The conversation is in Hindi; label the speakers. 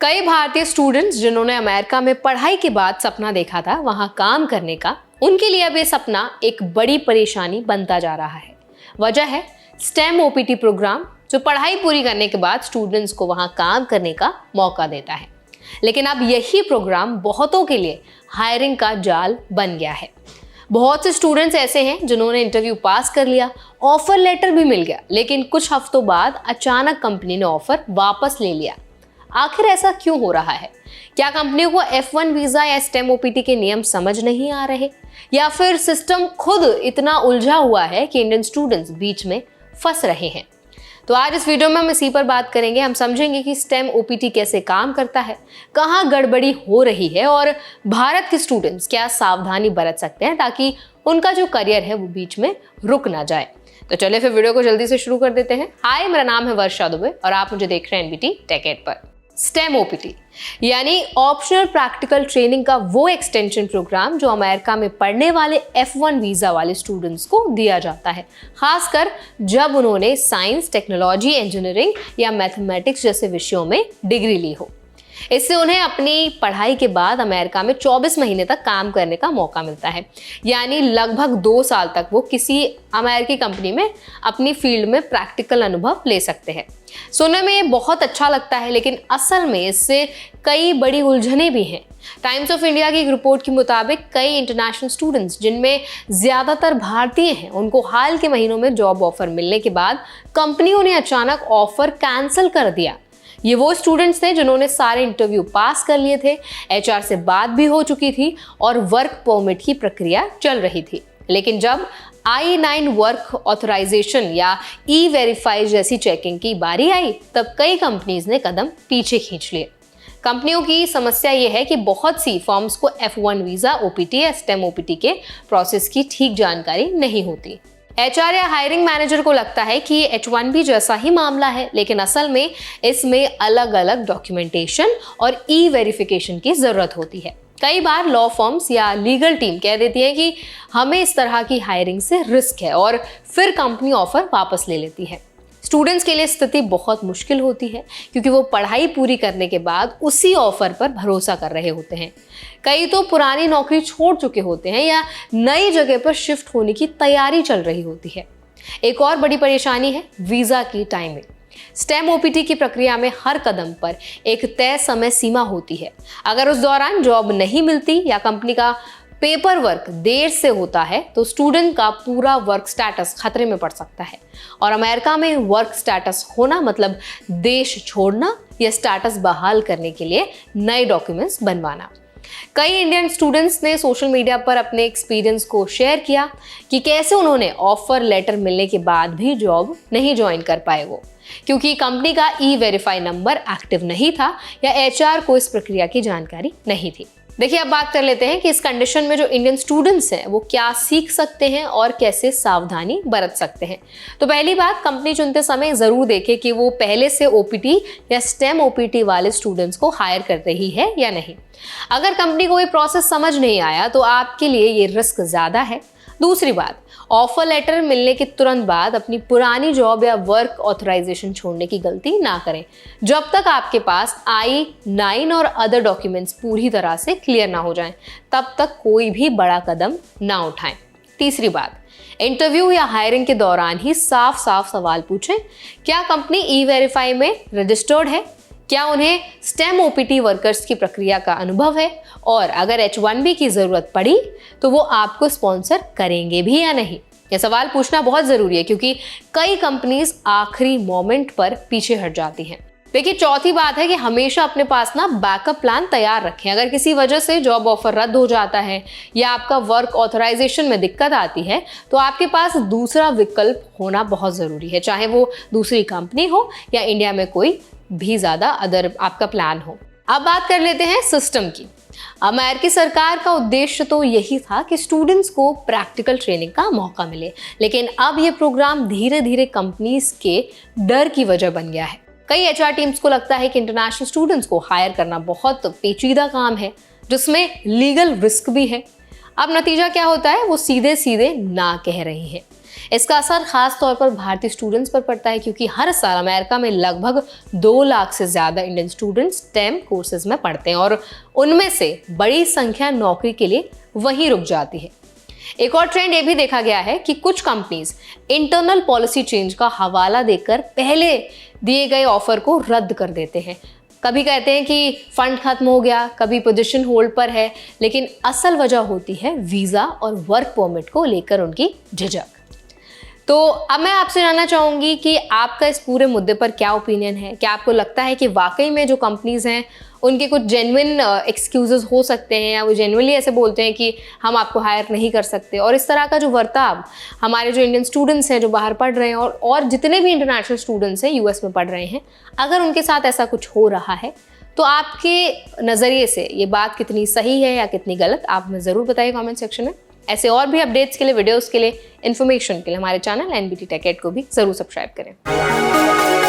Speaker 1: कई भारतीय स्टूडेंट्स जिन्होंने अमेरिका में पढ़ाई के बाद सपना देखा था वहां काम करने का, उनके लिए अब ये सपना एक बड़ी परेशानी बनता जा रहा है। वजह है स्टेम ओपीटी प्रोग्राम, जो पढ़ाई पूरी करने के बाद स्टूडेंट्स को वहां काम करने का मौका देता है। लेकिन अब यही प्रोग्राम बहुतों के लिए हायरिंग का जाल बन गया है। बहुत से स्टूडेंट्स ऐसे हैं जिन्होंने इंटरव्यू पास कर लिया, ऑफर लेटर भी मिल गया, लेकिन कुछ हफ्तों बाद अचानक कंपनी ने ऑफर वापस ले लिया। आखिर ऐसा क्यों हो रहा है? क्या कंपनियों को F1 वीजा या स्टेम ओपीटी के नियम समझ नहीं आ रहे, या फिर सिस्टम खुद इतना उलझा हुआ है कि इंडियन स्टूडेंट्स बीच में फंस रहे हैं? तो आज इस वीडियो में हम इसी पर बात करेंगे। हम समझेंगे कि स्टेम ओपीटी कैसे काम करता है, कहाँ गड़बड़ी हो रही है और भारत के स्टूडेंट्स क्या सावधानी बरत सकते हैं ताकि उनका जो करियर है वो बीच में रुक ना जाए। तो चलिए फिर वीडियो को जल्दी से शुरू कर देते हैं। हाय, मेरा नाम है वर्षा दुबे और आप मुझे देख रहे हैं एनबीटी टेक पर। स्टेम ओपीटी यानी ऑप्शनल प्रैक्टिकल ट्रेनिंग का वो एक्सटेंशन प्रोग्राम जो अमेरिका में पढ़ने वाले F1 वीजा वाले स्टूडेंट्स को दिया जाता है, खासकर जब उन्होंने साइंस, टेक्नोलॉजी, इंजीनियरिंग या मैथमेटिक्स जैसे विषयों में डिग्री ली हो। इससे उन्हें अपनी पढ़ाई के बाद अमेरिका में 24 महीने तक काम करने का मौका मिलता है, यानी लगभग 2 साल तक वो किसी अमेरिकी कंपनी में अपनी फील्ड में प्रैक्टिकल अनुभव ले सकते हैं। सुनने में ये बहुत अच्छा लगता है, लेकिन असल में इससे कई बड़ी उलझनें भी हैं। टाइम्स ऑफ इंडिया की एक रिपोर्ट के मुताबिक कई इंटरनेशनल स्टूडेंट्स, जिनमें ज़्यादातर भारतीय हैं, उनको हाल के महीनों में जॉब ऑफर मिलने के बाद कंपनियों ने अचानक ऑफर कैंसिल कर दिया। ये वो स्टूडेंट्स थे जिन्होंने सारे इंटरव्यू पास कर लिए थे, HR से बात भी हो चुकी थी और वर्क परमिट की प्रक्रिया चल रही थी। लेकिन जब I-9 वर्क ऑथराइजेशन या E-वेरीफाई जैसी चेकिंग की बारी आई, तब कई कंपनीज ने कदम पीछे खींच लिए। कंपनियों की समस्या ये है कि बहुत सी फर्म्स को F1 वीजा, OPT या स्टेम OPT के प्रोसेस की ठीक जानकारी नहीं होती। HR या हायरिंग मैनेजर को लगता है कि ये H1B जैसा ही मामला है, लेकिन असल में इसमें अलग अलग डॉक्यूमेंटेशन और E-वेरिफिकेशन की जरूरत होती है। कई बार लॉ फर्म्स या लीगल टीम कह देती है कि हमें इस तरह की हायरिंग से रिस्क है और फिर कंपनी ऑफर वापस ले लेती है। स्टूडेंट्स के लिए स्थिति बहुत मुश्किल होती है, क्योंकि वो पढ़ाई पूरी करने के बाद उसी ऑफर पर भरोसा कर रहे होते हैं। कई तो पुरानी नौकरी छोड़ चुके होते हैं या नई जगह पर शिफ्ट होने की तैयारी चल रही होती है। एक और बड़ी परेशानी है वीज़ा की टाइमिंग। स्टेम ओपीटी की प्रक्रिया में हर कदम पर एक तय समय सीमा होती है। अगर उस दौरान जॉब नहीं मिलती या कंपनी का पेपर वर्क देर से होता है, तो स्टूडेंट का पूरा वर्क स्टेटस खतरे में पड़ सकता है। और अमेरिका में वर्क स्टेटस होना मतलब देश छोड़ना या स्टेटस बहाल करने के लिए नए डॉक्यूमेंट्स बनवाना। कई इंडियन स्टूडेंट्स ने सोशल मीडिया पर अपने एक्सपीरियंस को शेयर किया कि कैसे उन्होंने ऑफर लेटर मिलने के बाद भी जॉब नहीं ज्वाइन कर पाए वो, क्योंकि कंपनी का E-वेरीफाई नंबर एक्टिव नहीं था या HR को इस प्रक्रिया की जानकारी नहीं थी। देखिए, अब बात कर लेते हैं कि इस कंडीशन में जो इंडियन स्टूडेंट्स हैं वो क्या सीख सकते हैं और कैसे सावधानी बरत सकते हैं। तो पहली बात, कंपनी चुनते समय जरूर देखें कि वो पहले से OPT या स्टेम OPT वाले स्टूडेंट्स को हायर कर रही है या नहीं। अगर कंपनी को ये प्रोसेस समझ नहीं आया तो आपके लिए ये रिस्क ज़्यादा है। दूसरी बात, ऑफर लेटर मिलने के तुरंत बाद अपनी पुरानी जॉब या वर्क ऑथराइजेशन छोड़ने की गलती ना करें, जब तक आपके पास I-9 और अदर डॉक्यूमेंट्स पूरी तरह से क्लियर ना हो जाएं, तब तक कोई भी बड़ा कदम ना उठाएं। तीसरी बात, इंटरव्यू या हायरिंग के दौरान ही साफ साफ सवाल पूछें। क्या कंपनी E-वेरीफाई में रजिस्टर्ड है? क्या उन्हें स्टेम OPT वर्कर्स की प्रक्रिया का अनुभव है? और अगर H1B की जरूरत पड़ी तो वो आपको स्पॉन्सर करेंगे भी या नहीं? ये सवाल पूछना बहुत जरूरी है, क्योंकि कई कंपनीज आखिरी मोमेंट पर पीछे हट जाती हैं। देखिए, चौथी बात है कि हमेशा अपने पास ना बैकअप प्लान तैयार रखें। अगर किसी वजह से जॉब ऑफर रद्द हो जाता है या आपका वर्क ऑथराइजेशन में दिक्कत आती है, तो आपके पास दूसरा विकल्प होना बहुत ज़रूरी है, चाहे वो दूसरी कंपनी हो या इंडिया में कोई भी ज़्यादा अदर आपका प्लान हो। अब बात कर लेते हैं सिस्टम की। अमेरिकी सरकार का उद्देश्य तो यही था कि स्टूडेंट्स को प्रैक्टिकल ट्रेनिंग का मौका मिले, लेकिन अब ये प्रोग्राम धीरे धीरे कंपनीज के डर की वजह बन गया है। कई HR टीम्स को लगता है कि इंटरनेशनल स्टूडेंट्स को हायर करना बहुत पेचीदा काम है, जिसमें लीगल रिस्क भी है। अब नतीजा क्या होता है, वो सीधे सीधे ना कह रही है। इसका असर खास तौर पर भारतीय स्टूडेंट्स पर पड़ता है, क्योंकि हर साल अमेरिका में लगभग 2 लाख से ज़्यादा इंडियन स्टूडेंट्स स्टेम कोर्सेज में पढ़ते हैं और उनमें से बड़ी संख्या नौकरी के लिए वहीं रुक जाती है। एक और ट्रेंड ये भी देखा गया है कि कुछ कंपनीज इंटरनल पॉलिसी चेंज का हवाला देकर पहले दिए गए ऑफर को रद्द कर देते हैं। कभी कहते हैं कि फंड खत्म हो गया, कभी पोजीशन होल्ड पर है, लेकिन असल वजह होती है वीज़ा और वर्क परमिट को लेकर उनकी झिझक। तो अब मैं आपसे जानना चाहूँगी कि आपका इस पूरे मुद्दे पर क्या ओपिनियन है। क्या आपको लगता है कि वाकई में जो कंपनीज हैं उनके कुछ जेन्युइन एक्सक्यूजेस हो सकते हैं, या वो जेन्युइनली ऐसे बोलते हैं कि हम आपको हायर नहीं कर सकते, और इस तरह का जो बर्ताव हमारे जो इंडियन स्टूडेंट्स हैं जो बाहर पढ़ रहे हैं और जितने भी इंटरनेशनल स्टूडेंट्स हैं यूएस में पढ़ रहे हैं, अगर उनके साथ ऐसा कुछ हो रहा है तो आपके नज़रिए से ये बात कितनी सही है या कितनी गलत, आप हमें ज़रूर बताइए कमेंट सेक्शन में। ऐसे और भी अपडेट्स के लिए, वीडियोस के लिए, इन्फॉर्मेशन के लिए हमारे चैनल NBT Tech Ed को भी ज़रूर सब्सक्राइब करें।